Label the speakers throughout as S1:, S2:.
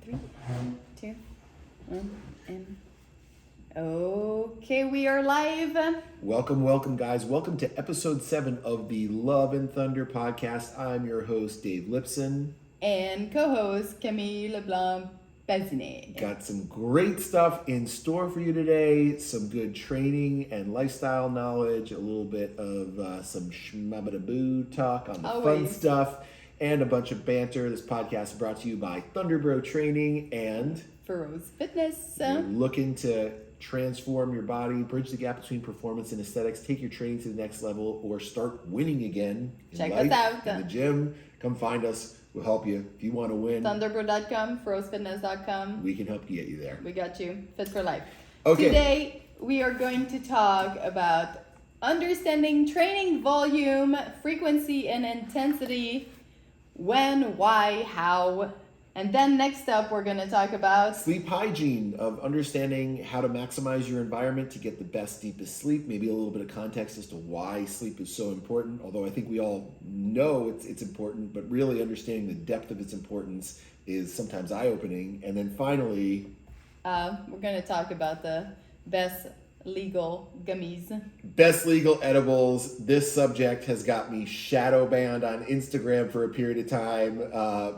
S1: 3, 2, 1, and okay, we are live.
S2: Welcome, guys. Welcome to episode 7 of the Love and Thunder podcast. I'm your host, Dave Lipson.
S1: And co-host Camille Leblanc-bazinet.
S2: Got some great stuff in store for you today. Some good training and lifestyle knowledge. A little bit of some schmabadaboo talk on the fun stuff. And a bunch of banter. This podcast is brought to you by Thunderbro Training and
S1: Feroz Fitness.
S2: You're looking to transform your body, bridge the gap between performance and aesthetics, take your training to the next level, or start winning again in
S1: Check
S2: life,
S1: us out
S2: in the gym. Come find us. We'll help you. If you want to win,
S1: Thunderbro.com, ferozfitness.com.
S2: we can help get you there.
S1: We got you. Fit for life.
S2: Okay.
S1: Today, we are going to talk about understanding training volume, frequency, and intensity. When, why, how, and then next up we're going to talk about
S2: sleep hygiene, of understanding how to maximize your environment to get the best, deepest sleep. Maybe a little bit of context as to why sleep is so important, although I think we all know it's important, but really understanding the depth of its importance is sometimes eye-opening. And then finally,
S1: we're going to talk about the best legal gummies.
S2: Best legal edibles. This subject has got me shadow banned on Instagram for a period of time.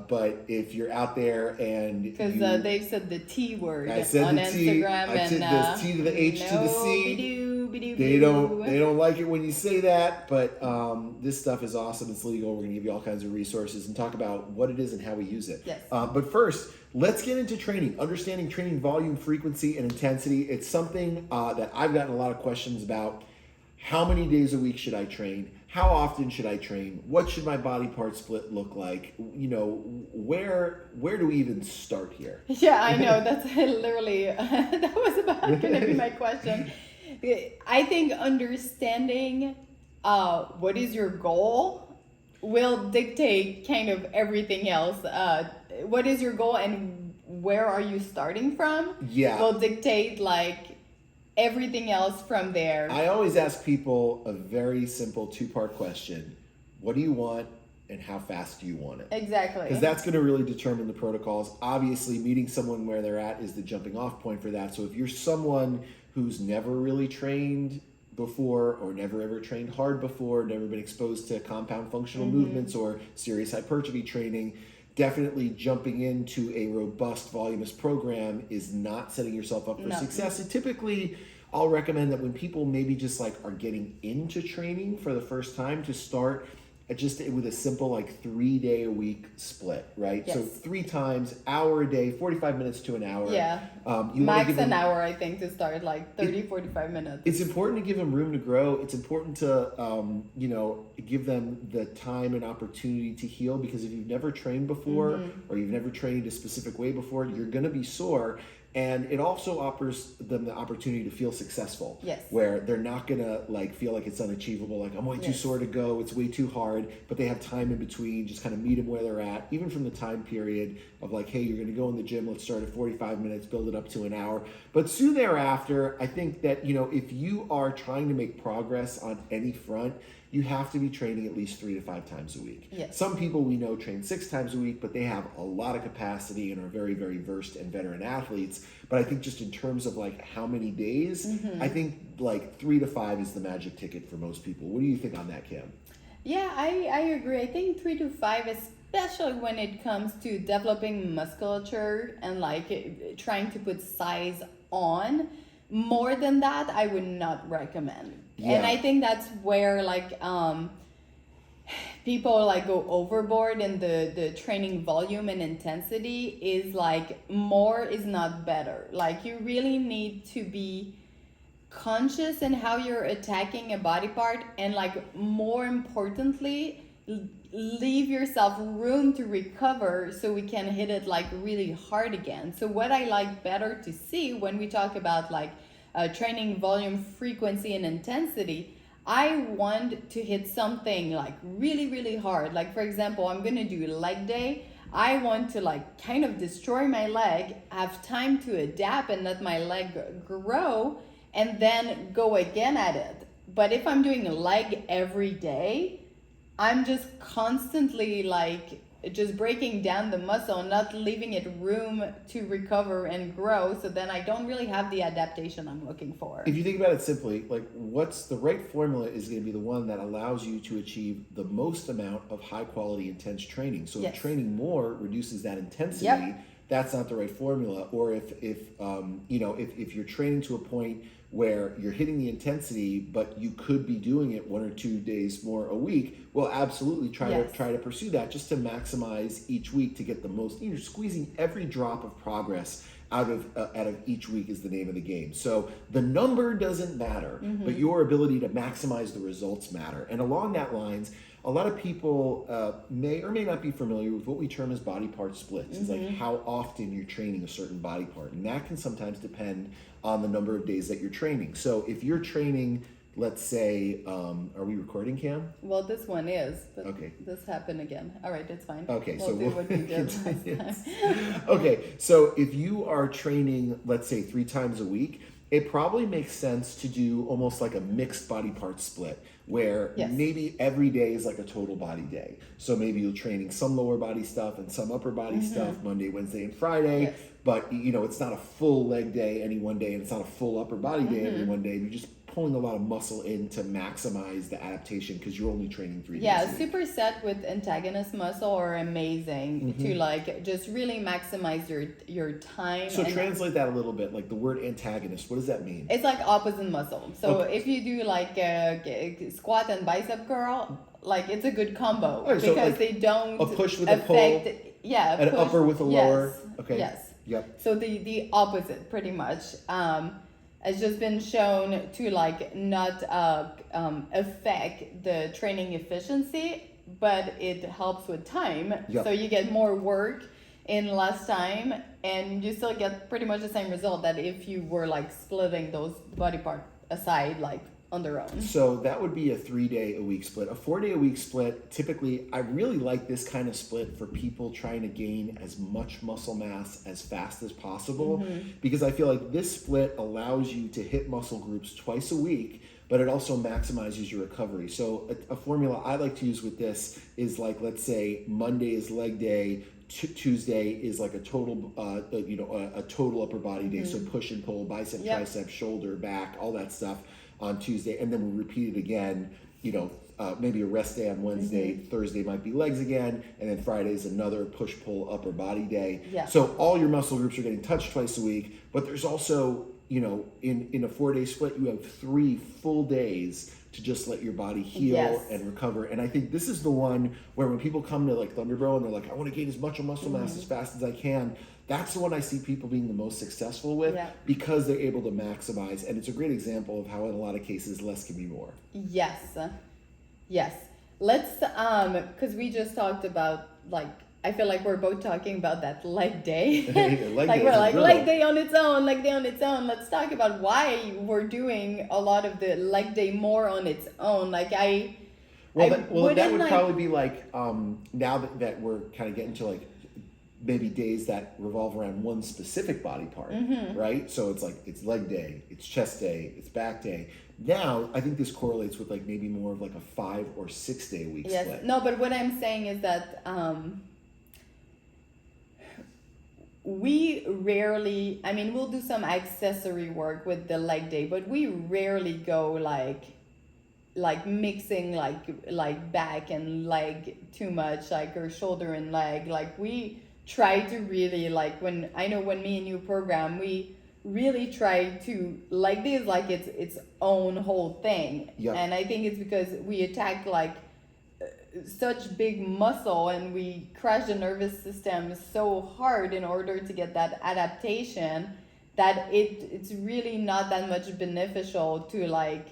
S2: But if you're out there and
S1: because Dave said the T word
S2: I said
S1: on
S2: the T,
S1: Instagram,
S2: I said there's T to the H to the C. They don't like it when you say that, but this stuff is awesome. It's legal. We're gonna give you all kinds of resources and talk about what it is and how we use it.
S1: Yes.
S2: But first, let's get into training. Understanding training volume, frequency, and intensity. It's something that I've gotten a lot of questions about. How many days a week should I train? How often should I train? What should my body part split look like? You know, where do we even start here?
S1: Yeah, I know. That's literally, that was about going to be my question. I think understanding what is your goal will dictate kind of everything else. What is your goal and where are you starting from?
S2: Yeah.
S1: Will dictate like everything else from there.
S2: I always ask people a very simple 2-part question. What do you want and how fast do you want it?
S1: Exactly.
S2: Because that's going to really determine the protocols. Obviously, meeting someone where they're at is the jumping off point for that. So if you're someone who's never really trained before or never ever trained hard before, never been exposed to compound functional movements or serious hypertrophy training, definitely jumping into a robust voluminous program is not setting yourself up for success. And typically, I'll recommend that when people maybe just like are getting into training for the first time, to start just with a simple like 3-day-a-week split, right?
S1: Yes.
S2: So 3 times, hour a day, 45 minutes to an hour.
S1: Yeah. Max an hour, I think, to start, like 45 minutes.
S2: It's important to give them room to grow. It's important to, give them the time and opportunity to heal, because if you've never trained before or you've never trained a specific way before, you're going to be sore. And it also offers them the opportunity to feel successful.
S1: Yes.
S2: Where they're not gonna like feel like it's unachievable, like I'm way too sore to go, it's way too hard, but they have time in between, just kind of meet them where they're at, even from the time period of like, hey, you're gonna go in the gym, let's start at 45 minutes, build it up to an hour. But soon thereafter, I think that, if you are trying to make progress on any front, you have to be training at least 3 to 5 times a week.
S1: Yes.
S2: Some people we know train 6 times a week, but they have a lot of capacity and are very, very versed and veteran athletes. But I think just in terms of like how many days, I think like 3 to 5 is the magic ticket for most people. What do you think on that, Kim?
S1: Yeah, I agree. I think 3 to 5, especially when it comes to developing musculature and like trying to put size on. More than that, I would not recommend. Yeah. And I think that's where like people like go overboard in the training volume and intensity. Is like more is not better. Like you really need to be conscious in how you're attacking a body part, and like more importantly, leave yourself room to recover so we can hit it like really hard again. So what I like better to see when we talk about like training volume, frequency, and intensity, I want to hit something like really, really hard. Like for example, I'm gonna do leg day. I want to like kind of destroy my leg, have time to adapt and let my leg grow, and then go again at it. But if I'm doing a leg every day, I'm just constantly like just breaking down the muscle, not leaving it room to recover and grow. So then I don't really have the adaptation I'm looking for.
S2: If you think about it simply, like what's the right formula is going to be the one that allows you to achieve the most amount of high quality intense training. So
S1: Yes.
S2: if training more reduces that intensity,
S1: Yep.
S2: that's not the right formula. Or if you're training to a point where you're hitting the intensity, but you could be doing it 1 or 2 days more a week, well, absolutely try
S1: Yes.
S2: to pursue that just to maximize each week to get the most. You're squeezing every drop of progress out of each week is the name of the game. So the number doesn't matter, but your ability to maximize the results matter. And along that lines, a lot of people may or may not be familiar with what we term as body part splits. It's like how often you're training a certain body part. And that can sometimes depend on the number of days that you're training. So if you're training, let's say, are we recording, Cam?
S1: Well, this one is. But
S2: Okay.
S1: This happened again. All right, it's fine.
S2: Okay,
S1: we'll
S2: so
S1: do what we did
S2: continue.
S1: last time.
S2: Okay, so if you are training, let's say 3 times a week, it probably makes sense to do almost like a mixed body part split where
S1: Yes.
S2: maybe every day is like a total body day. So maybe you're training some lower body stuff and some upper body stuff Monday, Wednesday, and Friday.
S1: Yes.
S2: But it's not a full leg day any one day, and it's not a full upper body day every one day. You're just pulling a lot of muscle in to maximize the adaptation because you're only training 3 days a week.
S1: Superset with antagonist muscle are amazing to like just really maximize your time.
S2: So
S1: and
S2: translate that a little bit, like the word antagonist, what does that mean?
S1: it's like opposite muscle. So
S2: Okay.
S1: if you do like squat and bicep curl, like it's a good combo
S2: Alright, so
S1: because
S2: like
S1: they don't
S2: a push with a
S1: affect,
S2: pull,
S1: yeah,
S2: an
S1: push,
S2: upper with a lower.
S1: Yes,
S2: Okay.
S1: Yes.
S2: Yep.
S1: So the opposite pretty much has just been shown to like not affect the training efficiency, but it helps with time.
S2: Yep.
S1: So you get more work in less time and you still get pretty much the same result that if you were like splitting those body part aside like on their own.
S2: So that would be a 3-day-a-week split. A 4-day-a-week split, typically, I really like this kind of split for people trying to gain as much muscle mass as fast as possible because I feel like this split allows you to hit muscle groups twice a week, but it also maximizes your recovery. So a formula I like to use with this is like, let's say Monday is leg day, Tuesday is like a total, a total upper body day. So push and pull, bicep, tricep, shoulder, back, all that stuff on Tuesday, and then we repeat it again. Maybe a rest day on Wednesday. Thursday might be legs again, and then Friday is another push pull upper body day.
S1: Yeah.
S2: So all your muscle groups are getting touched twice a week, but there's also in a 4-day split you have 3 full days to just let your body heal
S1: Yes.
S2: and recover. And I think this is the one where when people come to like Thunderbro and they're like, I want to gain as much muscle mass as fast as I can, that's the one I see people being the most successful with because they're able to maximize. And it's a great example of how in a lot of cases less can be more.
S1: Yes. Let's because we just talked about like I feel like we're both talking about that leg day.
S2: Leg
S1: like
S2: day
S1: we're
S2: is
S1: like
S2: brutal.
S1: leg day on its own, leg day on its own. Let's talk about why we're doing a lot of the leg day more on its own. Like
S2: that would probably be like now that we're kind of getting to like maybe days that revolve around one specific body part, right? So it's like it's leg day, it's chest day, it's back day. Now I think this correlates with like maybe more of like a 5 or 6 day a week split.
S1: No, but what I'm saying is that we rarely, I mean, we'll do some accessory work with the leg day, but we rarely go like mixing like back and leg too much, like or shoulder and leg. Like we try to really like when me and you program, we really try to like this like its own whole thing.
S2: Yep.
S1: And I think it's because we attack like such big muscle and we crash the nervous system so hard in order to get that adaptation that it's really not that much beneficial to like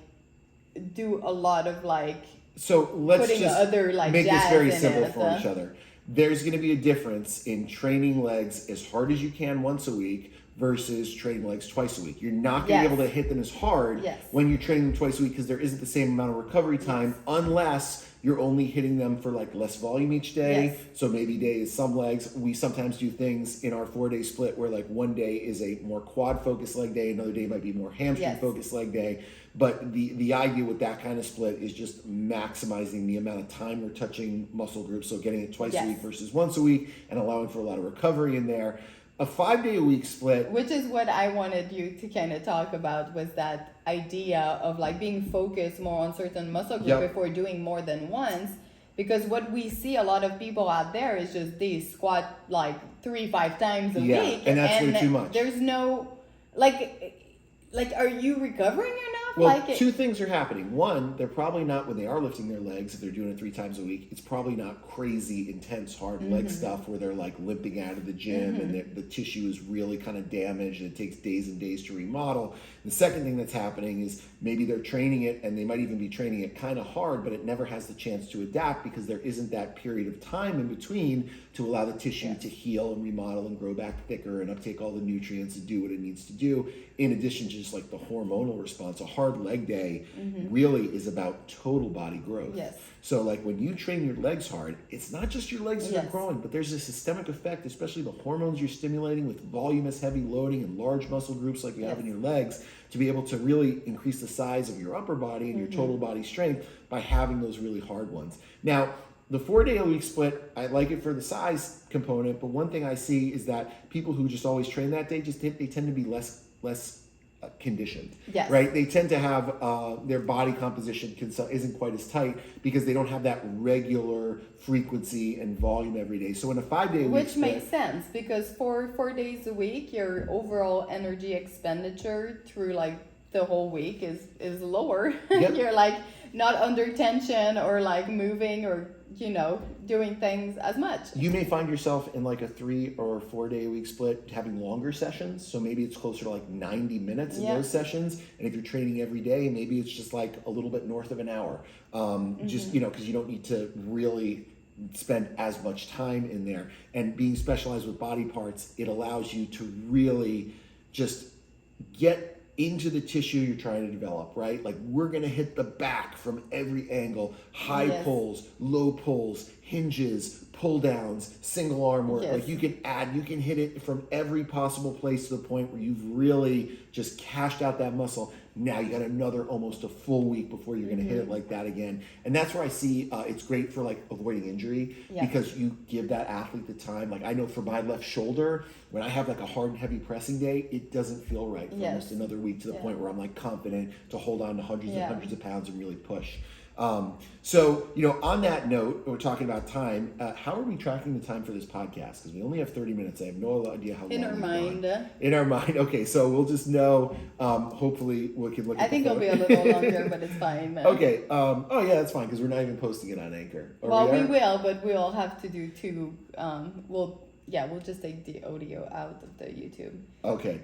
S1: do a lot of like
S2: so let's
S1: putting
S2: just
S1: other like
S2: make this
S1: jazz
S2: very
S1: in
S2: simple
S1: it.
S2: for each other. There's going to be a difference in training legs as hard as you can once a week versus training legs twice a week. You're not going to be able to hit them as hard when you're training them twice a week because there isn't the same amount of recovery time unless you're only hitting them for like less volume each day.
S1: Yes.
S2: So maybe days, some legs. We sometimes do things in our 4-day split where like one day is a more quad focused leg day, another day might be more hamstring
S1: Yes.
S2: focused leg day. But the idea with that kind of split is just maximizing the amount of time we're touching muscle groups. So getting it twice a
S1: Yes.
S2: week versus once a week and allowing for a lot of recovery in there. A 5-day-a-week split.
S1: Which is what I wanted you to kind of talk about, was that idea of like being focused more on certain muscle group
S2: Yep.
S1: before doing more than once. Because what we see a lot of people out there is just they squat like 3-5 times a
S2: Yeah,
S1: week.
S2: and that's way too much.
S1: There's no, like, are you recovering enough?
S2: Well, two things are happening. One, they're probably not, when they are lifting their legs, if they're doing it 3 times a week, it's probably not crazy, intense, hard leg stuff where they're like limping out of the gym and the tissue is really kind of damaged and it takes days and days to remodel. The second thing that's happening is maybe they're training it and they might even be training it kind of hard, but it never has the chance to adapt because there isn't that period of time in between to allow the tissue to heal and remodel and grow back thicker and uptake all the nutrients and do what it needs to do. In addition to just like the hormonal response, a hard leg day really is about total body growth.
S1: Yes.
S2: So like when you train your legs hard, it's not just your legs that are
S1: Yes.
S2: growing, but there's a systemic effect, especially the hormones you're stimulating with voluminous heavy loading and large muscle groups like you have in your legs, to be able to really increase the size of your upper body and your total body strength by having those really hard ones. Now, the 4-day-a-week split, I like it for the size component, but one thing I see is that people who just always train that day, they tend to be less conditioned,
S1: Yes.
S2: right? They tend to have their body composition isn't quite as tight because they don't have that regular frequency and volume every day. So in a 5-day-a-week
S1: Which
S2: split,
S1: makes sense, because for 4 days a week, your overall energy expenditure through like the whole week is lower.
S2: Yep.
S1: You're like not under tension or like moving or doing things as much.
S2: you may find yourself in like a 3 or 4-day-a-week split having longer sessions. So maybe it's closer to like 90 minutes in those sessions. And if you're training every day, maybe it's just like a little bit north of an hour. Just, because you don't need to really spend as much time in there. And being specialized with body parts, it allows you to really just get into the tissue you're trying to develop, right? Like we're going to hit the back from every angle, high pulls, low pulls, hinges, pull downs, single arm work. Like you can hit it from every possible place to the point where you've really just cashed out that muscle. Now you got another almost a full week before you're going to hit it like that again. And that's where I see it's great for like avoiding injury because you give that athlete the time. Like I know for my left shoulder, when I have like a hard and heavy pressing day, it doesn't feel right for almost another week to the point where I'm like confident to hold on to hundreds and hundreds of pounds and really push. So, on that note, we're talking about time. How are we tracking the time for this podcast? Because we only have 30 minutes. I have no idea how long.
S1: In our mind.
S2: In our mind. Okay, so we'll just know. Hopefully, we can look.
S1: I think it'll be a little longer, but it's fine.
S2: Okay. Oh yeah, that's fine because we're not even posting it on Anchor.
S1: Well, we will, but we'll have to do 2. We'll just take the audio out of the YouTube.
S2: Okay.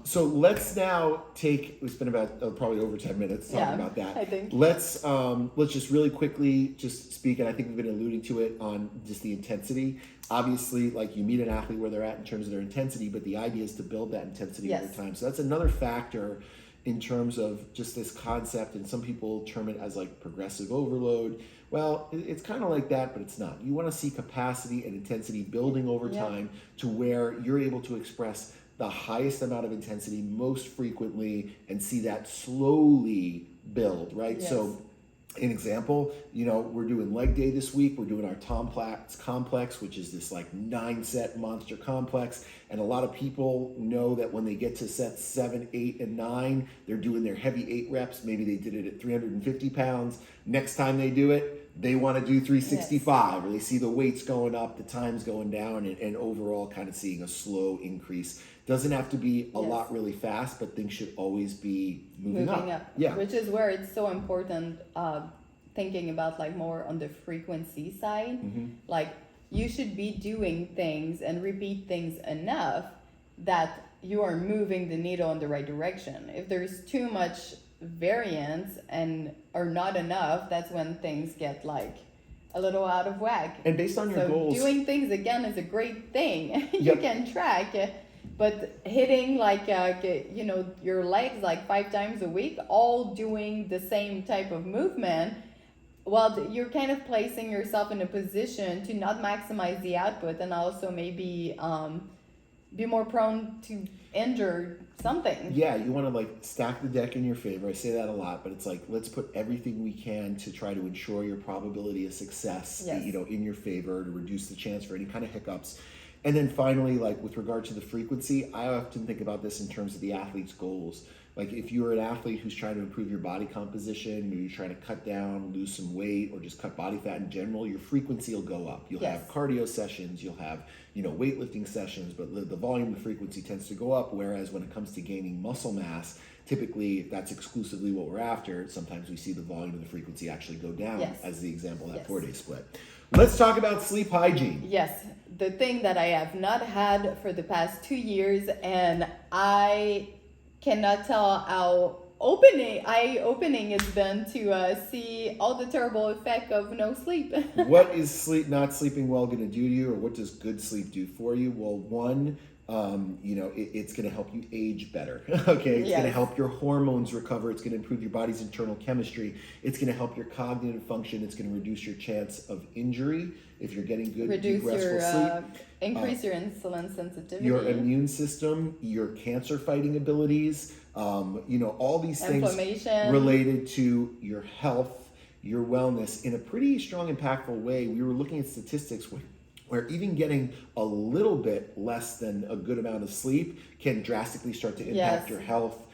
S2: So let's now we spent about probably over 10 minutes talking about that.
S1: I think.
S2: Let's just really quickly just speak, and I think we've been alluding to it on just the intensity. Obviously, like you meet an athlete where they're at in terms of their intensity, but the idea is to build that intensity over time. So that's another factor in terms of just this concept, and some people term it as like progressive overload. Well, it's kind of like that, but it's not. You want to see capacity and intensity building over time to where you're able to express the highest amount of intensity most frequently and see that slowly build, right?
S1: Yes.
S2: So an example, we're doing leg day this week. We're doing our complex, which is this like 9-set monster complex. And a lot of people know that when they get to sets 7, 8, and 9, they're doing their heavy 8 reps. Maybe they did it at 350 pounds. Next time they do it, they want to do 365, or they see the weights going up, the times going down, and overall kind of seeing a slow increase. Doesn't have to be a lot really fast, but things should always be moving up. Yeah.
S1: Which is where it's so important thinking about like more on the frequency side. Like you should be doing things and repeat things enough that you are moving the needle in the right direction. If there's too much variance or not enough, that's when things get like a little out of whack.
S2: And based on your goals,
S1: doing things again is a great thing. You can track, but hitting like your legs like 5 times a week, all doing the same type of movement, well, you're kind of placing yourself in a position to not maximize the output and also maybe be more prone to injure something.
S2: Yeah, you want to like stack the deck in your favor. I say that a lot, but it's like, let's put everything we can to try to ensure your probability of success,
S1: Yes.
S2: in your favor to reduce the chance for any kind of hiccups. And then finally, like with regard to the frequency, I often think about this in terms of the athlete's goals. Like if you're an athlete who's trying to improve your body composition, or you're trying to cut down, lose some weight, or just cut body fat in general, your frequency will go up. You'll
S1: Yes.
S2: have cardio sessions, you'll have, weightlifting sessions, but the volume, the frequency tends to go up. Whereas when it comes to gaining muscle mass, typically if that's exclusively what we're after, sometimes we see the volume and the frequency actually go down,
S1: Yes.
S2: as the example of that
S1: Yes.
S2: 4-day split. Let's talk about sleep hygiene.
S1: Yes, the thing that I have not had for the past 2 years, and I cannot tell how eye-opening it's been to see all the terrible effect of no sleep.
S2: What is not sleeping well going to do to you, or what does good sleep do for you? Well, one, it's going to help you age better. Okay, it's going to
S1: Yes.
S2: help your hormones recover. It's going to improve your body's internal chemistry. It's going to help your cognitive function. It's going to reduce your chance of injury if you're getting good, deep, restful sleep.
S1: Increase your insulin sensitivity.
S2: Your immune system, your cancer fighting abilities, all these things
S1: Inflammation.
S2: related to your health, your wellness in a pretty strong, impactful way. We were looking at statistics where even getting a little bit less than a good amount of sleep can drastically start to impact
S1: Yes.
S2: your health,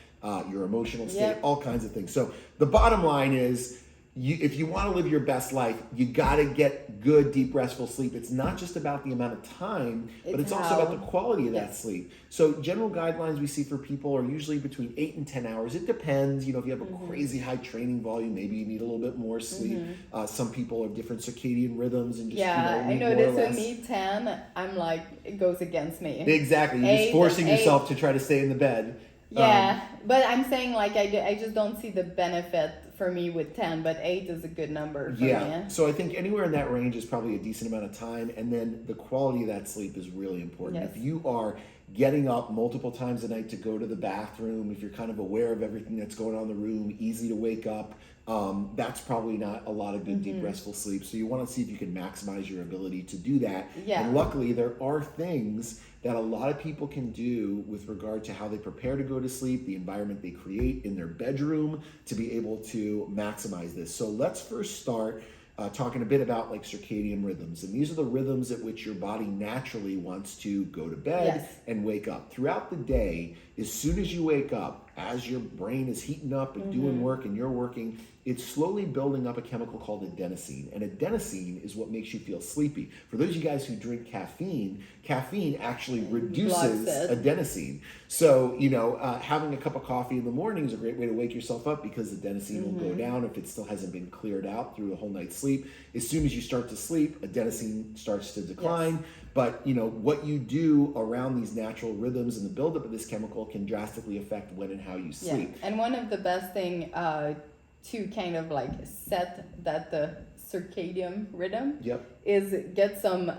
S2: your emotional state,
S1: Yep.
S2: all kinds of things. So the bottom line is, if you want to live your best life, you got to get good, deep, restful sleep. It's not just about the amount of time, but it's also about the quality of that
S1: Yes.
S2: sleep. So general guidelines we see for people are usually between 8 and 10 hours. It depends. If you have a crazy high training volume, maybe you need a little bit more sleep. Some people have different circadian rhythms and just,
S1: Yeah, I
S2: need more or
S1: noticed with
S2: less.
S1: me 10, I'm like, it goes against me.
S2: Exactly. You're just
S1: 8,
S2: forcing
S1: 8.
S2: yourself to try to stay in the bed.
S1: Yeah, but I'm saying like I just don't see the benefit for me with 10, but 8 is a good number for
S2: Yeah.
S1: me.
S2: So I think anywhere in that range is probably a decent amount of time. And then the quality of that sleep is really important.
S1: Yes.
S2: If you are getting up multiple times a night to go to the bathroom, if you're kind of aware of everything that's going on in the room, easy to wake up, that's probably not a lot of good, deep, restful sleep. So you want to see if you can maximize your ability to do that.
S1: Yeah.
S2: And luckily, there are things that a lot of people can do with regard to how they prepare to go to sleep, the environment they create in their bedroom to be able to maximize this. So let's first start talking a bit about like circadian rhythms. And these are the rhythms at which your body naturally wants to go to bed
S1: Yes.
S2: and wake up. Throughout the day, as soon as you wake up, as your brain is heating up and doing work and you're working, it's slowly building up a chemical called adenosine. And adenosine is what makes you feel sleepy. For those of you guys who drink caffeine actually reduces
S1: Blocks it.
S2: adenosine. So, having a cup of coffee in the morning is a great way to wake yourself up because adenosine will go down if it still hasn't been cleared out through a whole night's sleep. As soon as you start to sleep, adenosine starts to decline.
S1: Yes.
S2: But what you do around these natural rhythms and the buildup of this chemical can drastically affect when and how you sleep.
S1: Yeah, and one of the best thing to kind of like set that the circadian rhythm
S2: Yep.
S1: is get some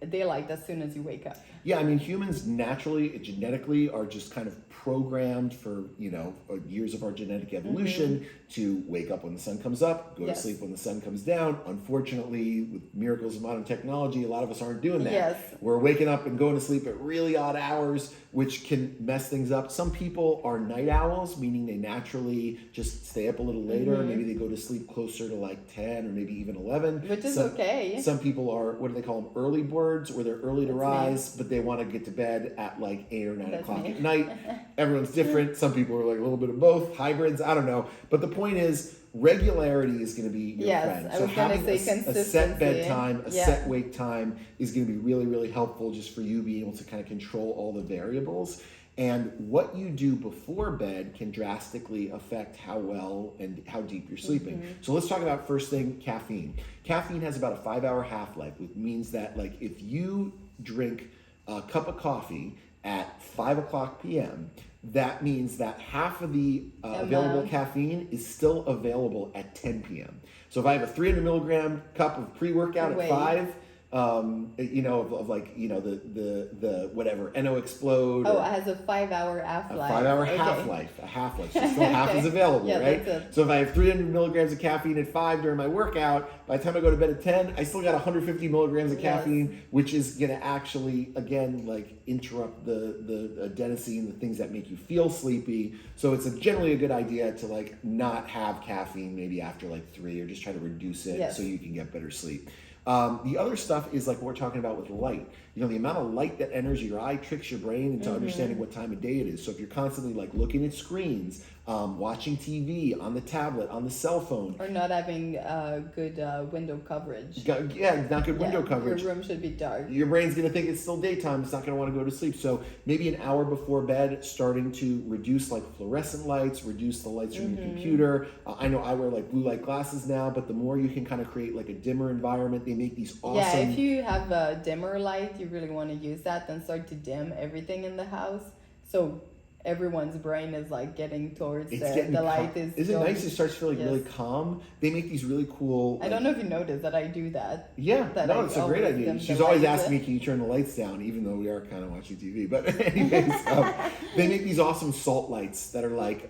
S1: daylight as soon as you wake up.
S2: Yeah, I mean, humans naturally, genetically, are just kind of programmed for, years of our genetic evolution to wake up when the sun comes up, go
S1: Yes.
S2: to sleep when the sun comes down. Unfortunately, with miracles of modern technology, a lot of us aren't doing that.
S1: Yes.
S2: We're waking up and going to sleep at really odd hours, which can mess things up. Some people are night owls, meaning they naturally just stay up a little later. Maybe they go to sleep closer to like 10 or maybe even 11.
S1: Which is okay.
S2: Some people are, what do they call them, early birds, where they're early to
S1: That's
S2: rise, but they want to get to bed at like 8 or 9
S1: That's
S2: o'clock
S1: me.
S2: at night. Everyone's different. Some people are like a little bit of both, hybrids, I don't know. But the point is, regularity is going to be your
S1: Yes,
S2: friend.
S1: I was gonna
S2: having
S1: say
S2: a set
S1: consistency.
S2: bedtime, a
S1: Yeah.
S2: set wake time is going to be really, really helpful just for you being able to kind of control all the variables. And what you do before bed can drastically affect how well and how deep you're sleeping. So let's talk about first thing, caffeine. Caffeine has about a 5-hour half-life, which means that like if you drink a cup of coffee at 5 o'clock p.m., that means that half of the available caffeine is still available at 10 p.m. So if I have a 300 milligram cup of pre-workout at
S1: Wait.
S2: 5, of like, the whatever, NO explode.
S1: Oh,
S2: or
S1: it has a 5-hour half-life.
S2: a 5-hour
S1: Okay.
S2: half-life. So still half is available,
S1: Yeah,
S2: right?
S1: that's it.
S2: So if I have 300 milligrams of caffeine at 5 during my workout, by the time I go to bed at 10, I still got 150 milligrams of
S1: Yes.
S2: caffeine, which is going to actually, again, like interrupt the adenosine, the things that make you feel sleepy. So it's generally a good idea to like not have caffeine maybe after like 3, or just try to reduce it
S1: Yes.
S2: so you can get better sleep. The other stuff is like what we're talking about with light. The amount of light that enters your eye tricks your brain into understanding what time of day it is. So if you're constantly like looking at screens, watching TV, on the tablet, on the cell phone,
S1: Or not having good window coverage.
S2: not good window coverage,
S1: Your room should be dark.
S2: your brain's going to think it's still daytime. It's not going to want to go to sleep. So maybe an hour before bed, starting to reduce like fluorescent lights, reduce the lights from your computer. I know I wear like blue light glasses now, but the more you can kind of create like a dimmer environment, they make these awesome.
S1: Yeah, if you have a dimmer light, you really want to use that, then start to dim everything in the house. So everyone's brain is like getting towards the light is.
S2: Isn't it
S1: going.
S2: nice? It starts feeling
S1: Yes.
S2: really calm. They make these really cool.
S1: I don't know if you noticed that I do that.
S2: Yeah,
S1: that
S2: no,
S1: I
S2: it's a great
S1: always
S2: idea.
S1: dim
S2: She's
S1: the
S2: always
S1: lights.
S2: asking me, "Can you turn the lights down?" Even though we are kind of watching TV. But anyways, they make these awesome salt lights that are like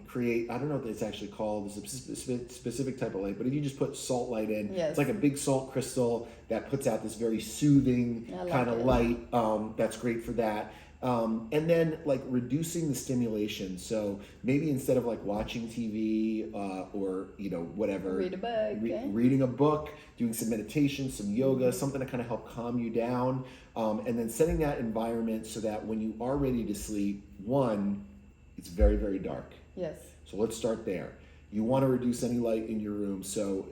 S2: create. I don't know what it's actually called. There's a specific type of light, but if you just put salt light in,
S1: Yes.
S2: it's like a big salt crystal that puts out this very soothing
S1: I like
S2: kind of
S1: it.
S2: light. That's great for that. And then like reducing the stimulation. So maybe instead of like watching TV or whatever,
S1: Read a book.
S2: reading a book, doing some meditation, some yoga, something to kind of help calm you down, and then setting that environment so that when you are ready to sleep, one, it's very, very dark.
S1: Yes.
S2: So let's start there. You want to reduce any light in your room. So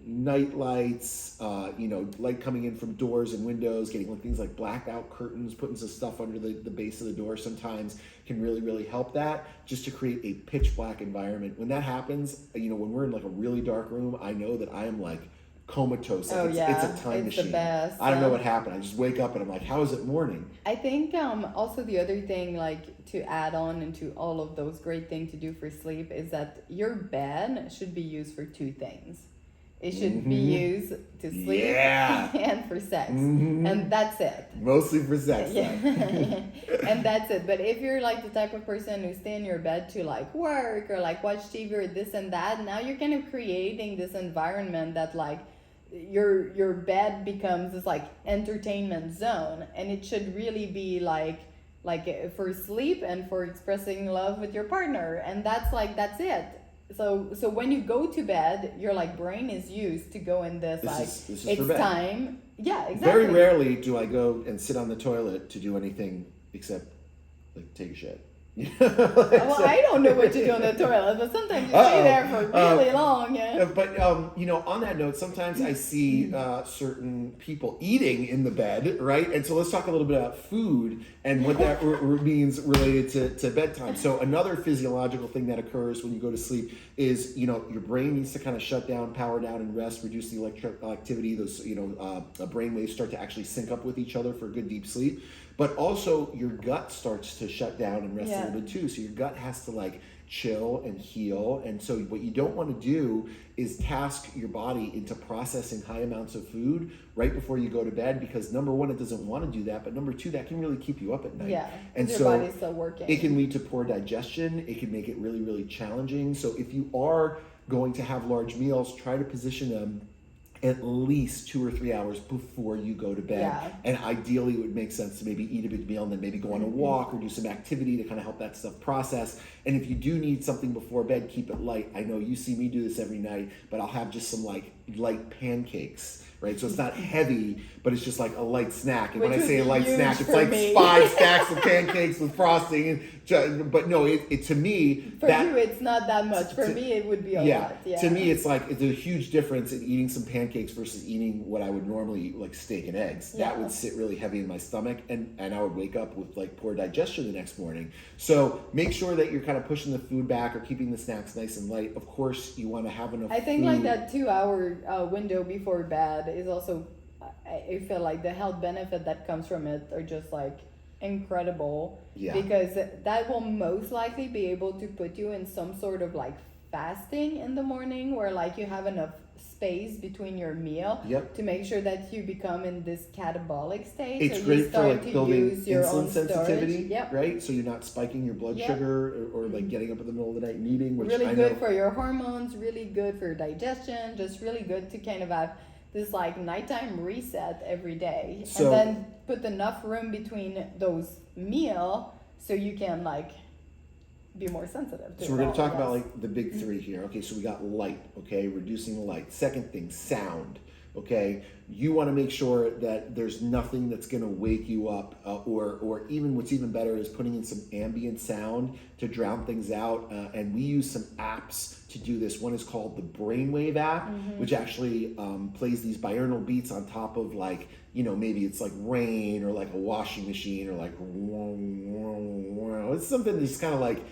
S2: night lights, light coming in from doors and windows, getting like things like blackout curtains, putting some stuff under the base of the door sometimes can really, really help that, just to create a pitch black environment. When that happens, when we're in like a really dark room, I know that I am like comatose. Like it's a time
S1: it's
S2: machine.
S1: the best.
S2: I don't know what happened. I just wake up and I'm like, how is it morning?
S1: I think also the other thing, like to add on into all of those great things to do for sleep, is that your bed should be used for 2 things. It should be used to sleep and for sex. And that's it.
S2: Mostly for sex.
S1: Yeah. And that's it. But if you're like the type of person who stay in your bed to like work or like watch TV or this and that, now you're kind of creating this environment that like your bed becomes this like entertainment zone, and it should really be like for sleep and for expressing love with your partner, and that's it. So when you go to bed, your like brain is used to go in this
S2: is
S1: it's
S2: for bed.
S1: time. Yeah, exactly.
S2: Very rarely do I go and sit on the toilet to do anything except like take a shit.
S1: Well, I don't know what you do on the toilet, but sometimes you stay there for really long. Yeah.
S2: But on that note, sometimes I see certain people eating in the bed, right? And so let's talk a little bit about food and what that means related to bedtime. So another physiological thing that occurs when you go to sleep is your brain needs to kind of shut down, power down, and rest, reduce the electrical activity. Those brain waves start to actually sync up with each other for good deep sleep. But also your gut starts to shut down and rest a little bit too. So your gut has to like chill and heal. And so what you don't want to do is task your body into processing high amounts of food right before you go to bed, because number one, it doesn't want to do that. But number two, that can really keep you up at night.
S1: Yeah,
S2: and
S1: your
S2: so
S1: body's still working.
S2: It can lead to poor digestion. It can make it really, really challenging. So if you are going to have large meals, try to position them at least 2 or 3 hours before you go to bed.
S1: Yeah.
S2: And ideally, it would make sense to maybe eat a big meal and then maybe go on a walk or do some activity to kind of help that stuff process. And if you do need something before bed, keep it light. I know you see me do this every night, but I'll have just some like light pancakes, right? So it's not heavy, but it's just like a light snack. And
S1: Which
S2: when I say a light
S1: huge
S2: snack, it's
S1: for
S2: like
S1: me.
S2: 5 stacks of pancakes with frosting. But no, it to me,
S1: For you, it's not that much. For me, it would be a lot. Yeah.
S2: To me, it's like it's a huge difference in eating some pancakes versus eating what I would normally eat, like steak and eggs. That would sit really heavy in my stomach, and I would wake up with like poor digestion the next morning. So make sure that you're kind of pushing the food back or keeping the snacks nice and light. Of course, you want to have enough
S1: I think
S2: food.
S1: like that 2-hour window before bed is also, I feel like the health benefit that comes from it are just like incredible.
S2: Yeah.
S1: Because that will most likely be able to put you in some sort of like fasting in the morning, where like you have enough space between your meal
S2: Yep.
S1: to make sure that you become in this catabolic state.
S2: It's
S1: so
S2: great
S1: you
S2: for
S1: start
S2: like
S1: to
S2: building
S1: use your own
S2: insulin sensitivity,
S1: storage. Yep.
S2: right? So you're not spiking your blood
S1: Yep.
S2: sugar or like getting up in the middle of the night and eating, which
S1: Really
S2: I
S1: good
S2: know.
S1: for your hormones, really good for your digestion, just really good to kind of have this like nighttime reset every day.
S2: So-
S1: and then put enough room between those meal so you can like be more sensitive to
S2: So we're
S1: it
S2: going
S1: all,
S2: to talk
S1: yes.
S2: about like the big three here. Okay, so we got light, okay, reducing the light. Second thing, sound, okay. You want to make sure that there's nothing that's going to wake you up, or even what's even better is putting in some ambient sound to drown things out. And we use some apps to do this. One is called the Brainwave app, which actually plays these binaural beats on top of like, you know, maybe it's like rain or like a washing machine or like it's something that's kind of like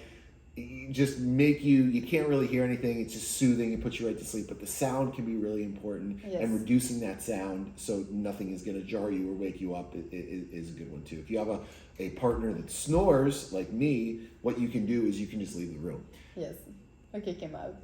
S2: just make you can't really hear anything. It's just soothing and puts you right to sleep, but the sound can be really important.
S1: Yes.
S2: And reducing that sound so nothing is going to jar you or wake you up is a good one too. If you have a partner that snores like me, what you can do is you can just leave the room.
S1: Yes. Okay, came out.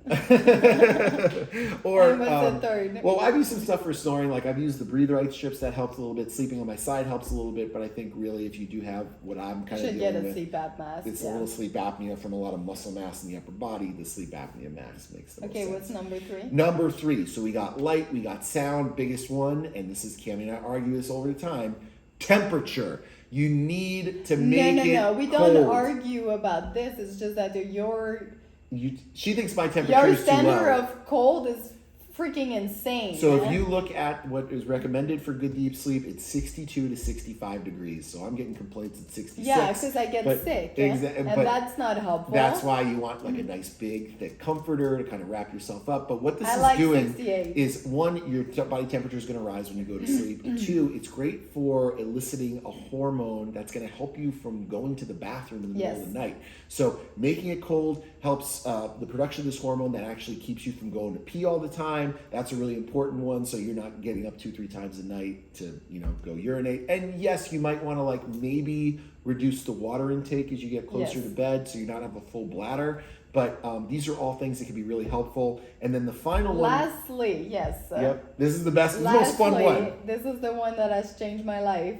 S2: Or
S1: And what's the third?
S2: well, I've used some stuff for snoring. Like I've used the breathe right strips, that helps a little bit. Sleeping on my side helps a little bit, but I think really if you do have what I'm kind of
S1: Should get
S2: dealing
S1: a
S2: with,
S1: CPAP mask.
S2: it's a little sleep apnea from a lot of muscle mass in the upper body. The sleep apnea mask makes the most
S1: Okay,
S2: sense.
S1: what's number 3?
S2: Number 3. So we got light, we got sound, biggest one, and this is Cammy and I argue this over the time. Temperature. You need to make it
S1: No. We
S2: cold.
S1: don't argue about this. It's just that
S2: She thinks my temperature
S1: your
S2: is too low.
S1: standard of cold is freaking insane.
S2: So if
S1: man.
S2: you look at what is recommended for good deep sleep, it's 62 to 65 degrees. So I'm getting complaints at 66.
S1: Yeah, because I get
S2: but
S1: sick.
S2: but
S1: And that's not helpful.
S2: that's why you want like a nice big thick comforter to kind of wrap yourself up. But what this
S1: I
S2: is
S1: like
S2: doing
S1: 68.
S2: is, one, your body temperature is going to rise when you go to sleep. 2, it's great for eliciting a hormone that's going to help you from going to the bathroom in the middle of the night. So making it cold helps the production of this hormone that actually keeps you from going to pee all the time. That's a really important one, so you're not getting up 2-3 times a night to, you know, go urinate. And yes, you might want to like maybe reduce the water intake as you get closer
S1: Yes.
S2: to bed, so you're not have a full bladder. But these are all things that can be really helpful. And then the final one.
S1: Lastly, yes.
S2: Yep, this is the best, the most fun one.
S1: This is the one that has changed my life.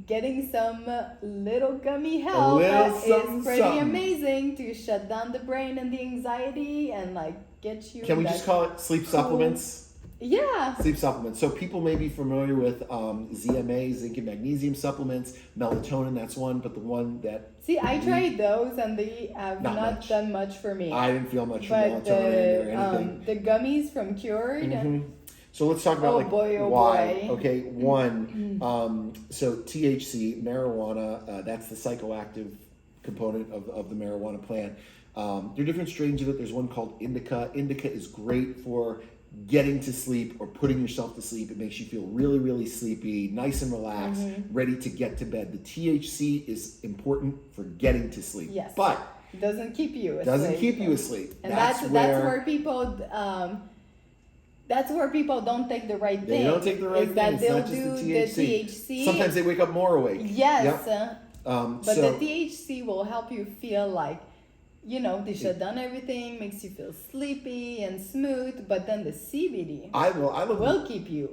S1: Getting some little gummy help
S2: little
S1: is
S2: something,
S1: pretty
S2: something.
S1: amazing to shut down the brain and the anxiety and like get you.
S2: Can we
S1: that
S2: just call it sleep
S1: cool-
S2: supplements?
S1: Yeah.
S2: Sleep supplements. So people may be familiar with ZMA, zinc and magnesium supplements, melatonin, that's one, but the one that
S1: See, I tried those and they have
S2: Not
S1: not
S2: much.
S1: done much for me.
S2: I didn't feel much from
S1: but
S2: melatonin or anything.
S1: the gummies from Cured.
S2: Mhm. So let's talk about
S1: Oh
S2: like
S1: boy, oh
S2: why.
S1: boy.
S2: Okay, one. So THC, marijuana, that's the psychoactive component of the marijuana plant. There are different strains of it. There's one called indica. Indica is great for getting to sleep or putting yourself to sleep. It makes you feel really, really sleepy, nice and relaxed, ready to get to bed. The THC is important for getting to sleep.
S1: Yes.
S2: But
S1: Doesn't keep you asleep.
S2: doesn't keep you asleep.
S1: And that's where people that's where people don't take the right
S2: They
S1: thing.
S2: don't take the right
S1: is that
S2: thing. It's
S1: they'll
S2: not just
S1: do
S2: the THC.
S1: THC.
S2: Sometimes they wake up more awake.
S1: Yes.
S2: Yep.
S1: But
S2: So-
S1: the THC will help you feel like, you know, they shut down everything, makes you feel sleepy and smooth. But then the CBD
S2: I look
S1: will keep you.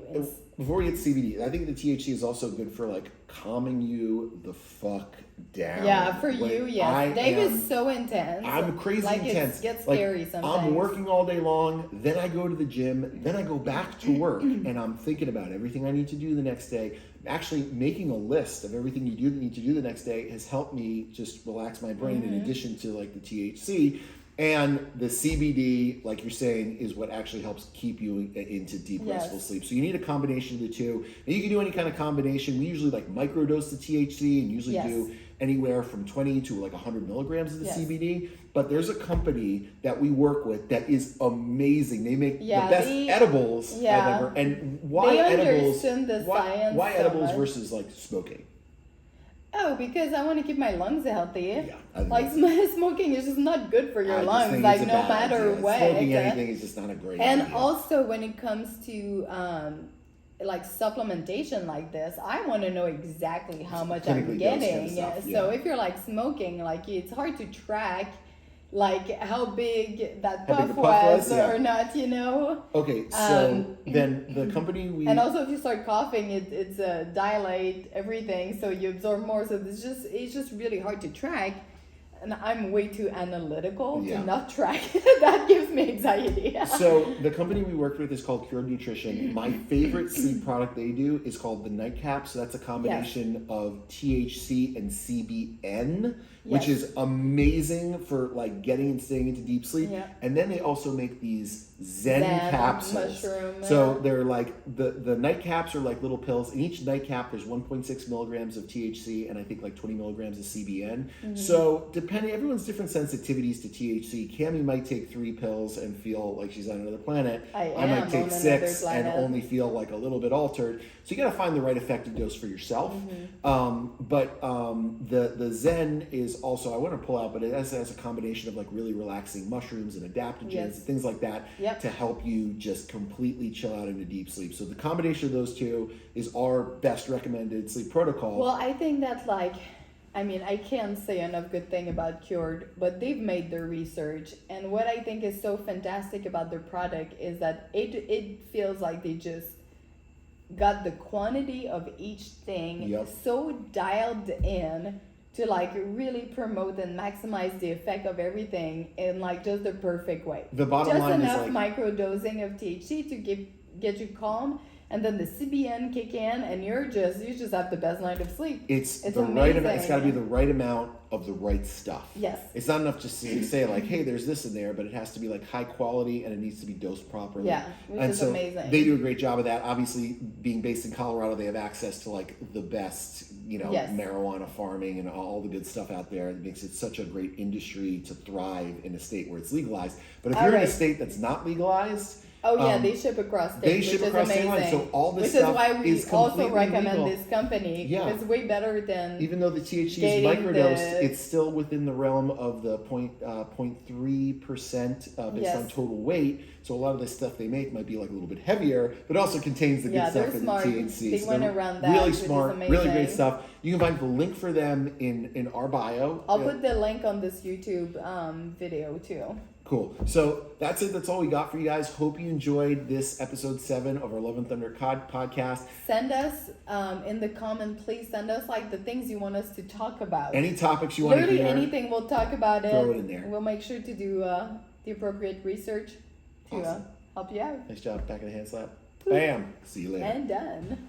S2: before we get CBD. I think the THC is also good for like calming you the fuck down.
S1: Yeah, for
S2: When
S1: you, yes. Dave is so intense.
S2: I'm crazy
S1: like
S2: intense.
S1: It gets
S2: Like,
S1: scary sometimes.
S2: I'm working all day long, then I go to the gym, then I go back to work, and I'm thinking about everything I need to do the next day. Actually, making a list of everything you need to do the next day has helped me just relax my brain. In addition to like the THC. And the CBD, like you're saying, is what actually helps keep you into deep, restful sleep. So you need a combination of the two. And you can do any kind of combination. We usually like microdose the THC and usually do anywhere from 20 to like 100 milligrams of the CBD. But there's a company that we work with that is amazing. They make the best edibles I've ever. And why
S1: they
S2: edibles?
S1: understood the science
S2: Why
S1: so
S2: edibles
S1: much.
S2: versus like smoking?
S1: Oh, because I want to keep my lungs healthy.
S2: Yeah, I think
S1: like smoking is just not good for your
S2: I just
S1: lungs.
S2: think
S1: Like
S2: it's a
S1: no
S2: bad
S1: matter
S2: idea.
S1: what.
S2: Smoking anything is just not a great
S1: And
S2: idea.
S1: also when it comes to like supplementation like this, I want to know exactly how much I'm
S2: clinically dosed kind of
S1: getting.
S2: stuff,
S1: So if you're like smoking, like it's hard to track like how big that
S2: How
S1: puff
S2: big the puff
S1: was
S2: was, yeah.
S1: or not, you know.
S2: Okay, so then the company we
S1: And also, if you start coughing, it's dilate everything, so you absorb more. So it's just really hard to track. And I'm way too analytical
S2: Yeah.
S1: to not track. That gives me anxiety.
S2: So the company we worked with is called Cured Nutrition. My favorite sleep product they do is called the Nightcap. So that's a combination of THC and CBN, which
S1: Yes.
S2: is amazing for like getting and staying into deep sleep.
S1: Yeah.
S2: And then they also make these Zen
S1: Zen,
S2: capsules.
S1: mushroom,
S2: So they're like the nightcaps are like little pills. In each nightcap, there's 1.6 milligrams of THC and I think like 20 milligrams of CBN. So depending, everyone's different sensitivities to THC. Cami might take 3 pills and feel like she's on another planet.
S1: I
S2: might
S1: am
S2: take
S1: on
S2: 6
S1: another
S2: and
S1: planet.
S2: only feel like a little bit altered. So you got to find the right effective dose for yourself. The Zen is also, I want to pull out, but it has a combination of like really relaxing mushrooms and adaptogens and
S1: Yes.
S2: things like that
S1: Yep.
S2: to help you just completely chill out into deep sleep. So the combination of those two is our best recommended sleep protocol.
S1: Well, I think that I mean, I can't say enough good thing about Cured, but they've made their research, and what I think is so fantastic about their product is that it feels like they just got the quantity of each thing
S2: Yep.
S1: so dialed in to like really promote and maximize the effect of everything in like just the perfect way.
S2: The bottom
S1: Just
S2: line is
S1: enough
S2: like,
S1: micro dosing of THC to get you calm, and then the CBN kick in, and you just have the best night of sleep.
S2: it's the
S1: amazing.
S2: right amount. It's got to be the right amount of the right stuff.
S1: Yes.
S2: It's not enough just to say like, hey, there's this in there, but it has to be like high quality and it needs to be dosed properly.
S1: Yeah, which
S2: and
S1: is
S2: so
S1: amazing.
S2: they do a great job of that. Obviously, being based in Colorado, they have access to like the best,
S1: Yes.
S2: marijuana farming and all the good stuff out there. It makes it such a great industry to thrive in a state where it's legalized. But if you're in a
S1: Alright.
S2: state that's not legalized,
S1: Oh yeah, they ship across states,
S2: they ship
S1: which
S2: across
S1: is
S2: state
S1: amazing.
S2: lines, so all this
S1: which
S2: stuff
S1: is why we
S2: is
S1: also
S2: completely
S1: recommend
S2: legal.
S1: this company.
S2: Yeah.
S1: It's way better than
S2: even though the THC is
S1: Dating
S2: microdosed,
S1: the-
S2: it's still within the realm of the 0.3% based on
S1: Yes.
S2: total weight. So a lot of the stuff they make might be like a little bit heavier, but also contains the
S1: Yeah,
S2: good stuff
S1: they're
S2: in
S1: smart.
S2: the THC.
S1: They
S2: So
S1: went
S2: they're
S1: around that,
S2: really
S1: which is
S2: smart, really great
S1: amazing.
S2: stuff. You can find the link for them in our bio.
S1: I'll put the link on this YouTube video too.
S2: Cool. So that's it. That's all we got for you guys. Hope you enjoyed this episode 7 of our Love and Thunder podcast.
S1: Send us in the comment, please send us like the things you want us to talk about.
S2: Any topics you want to
S1: Literally
S2: hear,
S1: anything, we'll talk about it.
S2: throw it in there.
S1: We'll make sure to do the appropriate research to
S2: Awesome.
S1: help you out.
S2: Nice job. Back of the hand slap. Bam. See you later.
S1: And done.